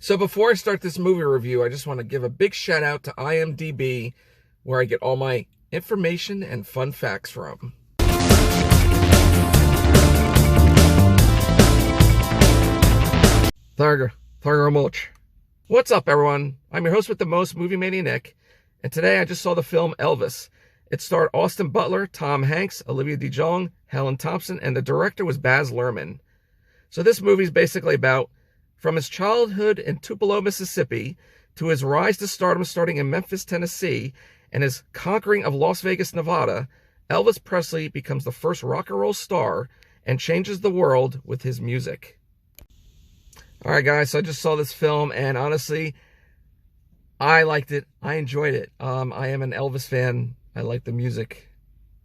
So before I start this movie review, I just want to give a big shout out to IMDb, where I get all my information and fun facts from. Thank you much. What's up, everyone? I'm your host with the most, Movie Mania Nick, and today I just saw the film Elvis. It starred Austin Butler, Tom Hanks, Olivia DeJonge, Helen, Thomson, and the director was Baz Luhhrman. So this movie is basically about from his childhood in Tupelo, Mississippi, to his rise to stardom starting in Memphis, Tennessee, and his conquering of Las Vegas, Nevada, Elvis Presley becomes the first rock and roll star and changes the world with his music. Alright guys, so I just saw this film, and honestly, I liked it. I enjoyed it. I am an Elvis fan. I like the music,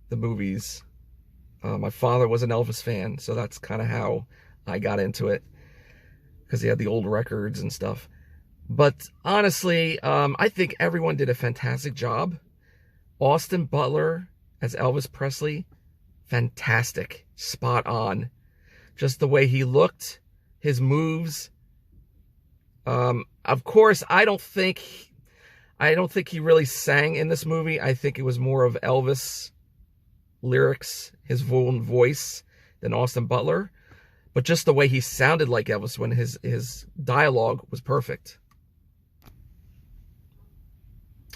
the movies. My father was an Elvis fan, so that's kind of how I got into it, because he had the old records and stuff. But honestly, I think everyone did a fantastic job. Austin Butler as Elvis Presley, fantastic, spot on. Just the way he looked, his moves. Of course, I don't think he really sang in this movie. I think it was more of Elvis lyrics, his own voice, than Austin Butler. But just the way he sounded like Elvis when his dialogue was perfect.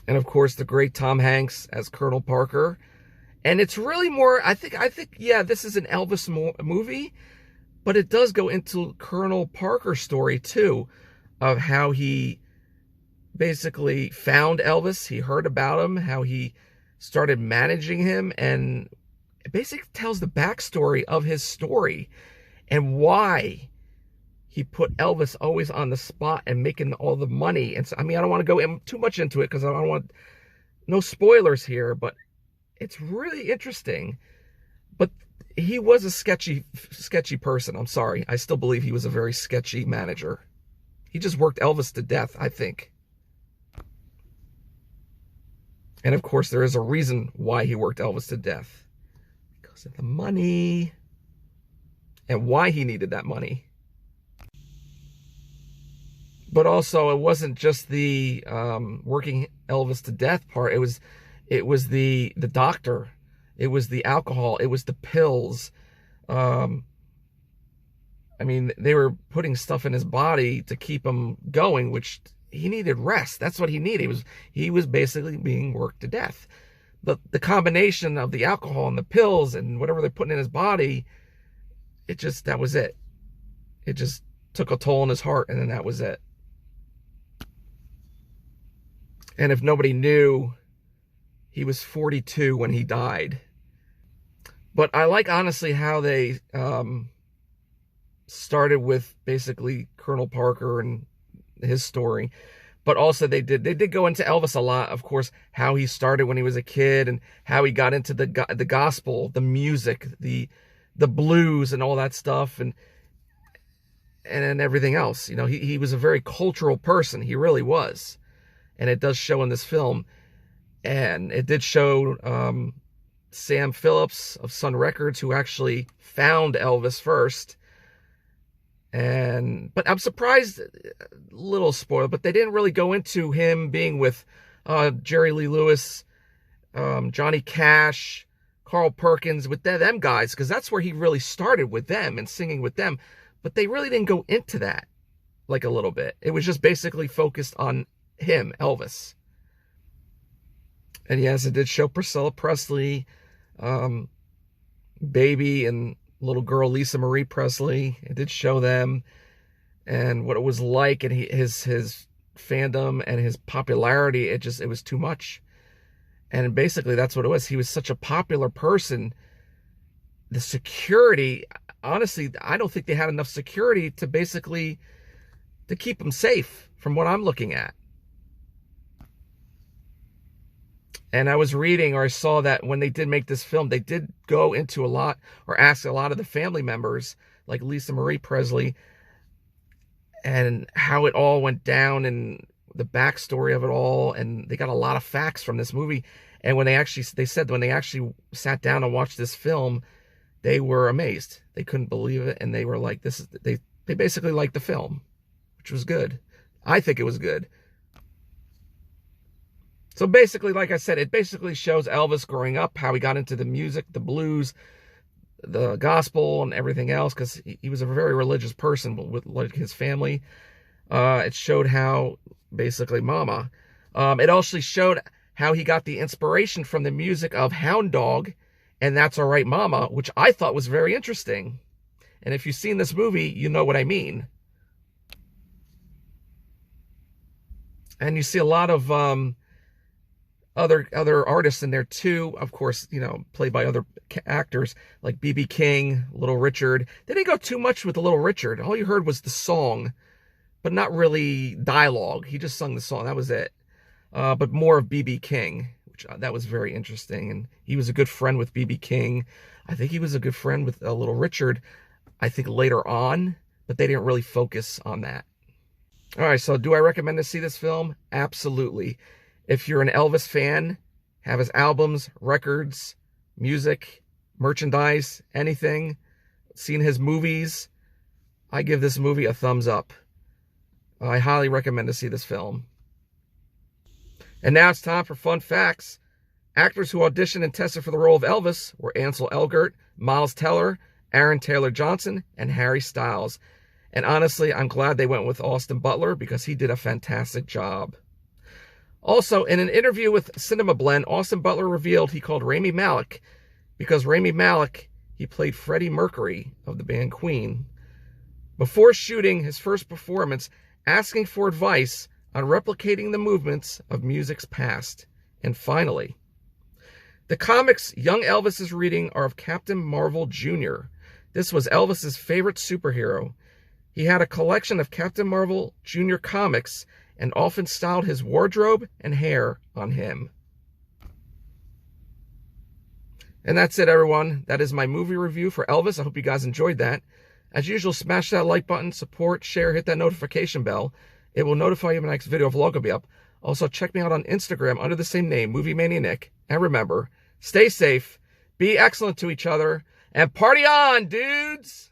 And of course, the great Tom Hanks as Colonel Parker. And it's really more, I think, yeah, this is an Elvis movie, but it does go into Colonel Parker's story too, of how he basically found Elvis. He heard about him, how he started managing him, and it basically tells the backstory of his story and why he put Elvis always on the spot and making all the money. And so, I mean, I don't want to go too much into it because I don't want no spoilers here, but it's really interesting. But he was a sketchy person. I'm sorry. I still believe he was a very sketchy manager. He just worked Elvis to death, I think. And of course, there is a reason why he worked Elvis to death. Because of the money. And why he needed that money. But also, it wasn't just the working Elvis to death part. It was the doctor. It was the alcohol. It was the pills. I mean, they were putting stuff in his body to keep him going, which he needed rest. That's what he needed. He was basically being worked to death. But the combination of the alcohol and the pills and whatever they're putting in his body, that was it. It just took a toll on his heart, and then that was it. And if nobody knew, he was 42 when he died. But I like, honestly, how they started with basically Colonel Parker and his story. But also they did go into Elvis a lot, of course, how he started when he was a kid and how he got into the gospel, the music, the blues and all that stuff, and everything else. You know, he was a very cultural person. He really was. And it does show in this film. And it did show Sam Phillips of Sun Records, who actually found Elvis first. But I'm surprised, little spoiler, but they didn't really go into him being with Jerry Lee Lewis, Johnny Cash, Carl Perkins, with them guys, because that's where he really started, with them and singing with them. But they really didn't go into that, like, a little bit. It was just basically focused on him, Elvis. And yes, it did show Priscilla Presley, baby and little girl Lisa Marie Presley. It did show them and what it was like, and his fandom and his popularity. It was too much. And basically that's what it was. He was such a popular person. The security, honestly, I don't think they had enough security to keep him safe, from what I'm looking at. And I was reading, or I saw that when they did make this film, they did go into a lot, or ask a lot of the family members, like Lisa Marie Presley, and how it all went down and the backstory of it all. And they got a lot of facts from this movie. And when they said when they actually sat down and watched this film, they were amazed. They couldn't believe it. And they were like, they basically liked the film, which was good. I think it was good. So basically, like I said, it basically shows Elvis growing up, how he got into the music, the blues, the gospel, and everything else, because he was a very religious person with like his family. It showed how, basically, Mama. It also showed how he got the inspiration from the music of Hound Dog and That's All Right Mama, which I thought was very interesting. And if you've seen this movie, you know what I mean. And you see a lot of other artists in there too, of course, you know, played by other actors like B.B. King, Little Richard. They didn't go too much with the Little Richard. All you heard was the song, but not really dialogue. He just sung the song. That was it. But more of B.B. King, which that was very interesting. And he was a good friend with B.B. King. I think he was a good friend with Little Richard, I think later on, but they didn't really focus on that. All right, so do I recommend to see this film? Absolutely. If you're an Elvis fan, have his albums, records, music, merchandise, anything, seen his movies, I give this movie a thumbs up. I highly recommend to see this film. And now it's time for fun facts. Actors who auditioned and tested for the role of Elvis were Ansel Elgort, Miles Teller, Aaron Taylor Johnson, and Harry Styles. And honestly, I'm glad they went with Austin Butler because he did a fantastic job. Also, in an interview with Cinema Blend, Austin Butler revealed he called Rami Malek because Rami Malek, he played Freddie Mercury of the band Queen, before shooting his first performance, asking for advice on replicating the movements of music's past. And finally, the comics young Elvis is reading are of Captain Marvel Jr. This was Elvis's favorite superhero. He had a collection of Captain Marvel Jr. comics and often styled his wardrobe and hair on him. And that's it, everyone. That is my movie review for Elvis. I hope you guys enjoyed that. As usual, smash that like button, support, share, hit that notification bell. It will notify you when my next video vlog will be up. Also, check me out on Instagram under the same name, Movie Mania Nick. And remember, stay safe, be excellent to each other, and party on, dudes!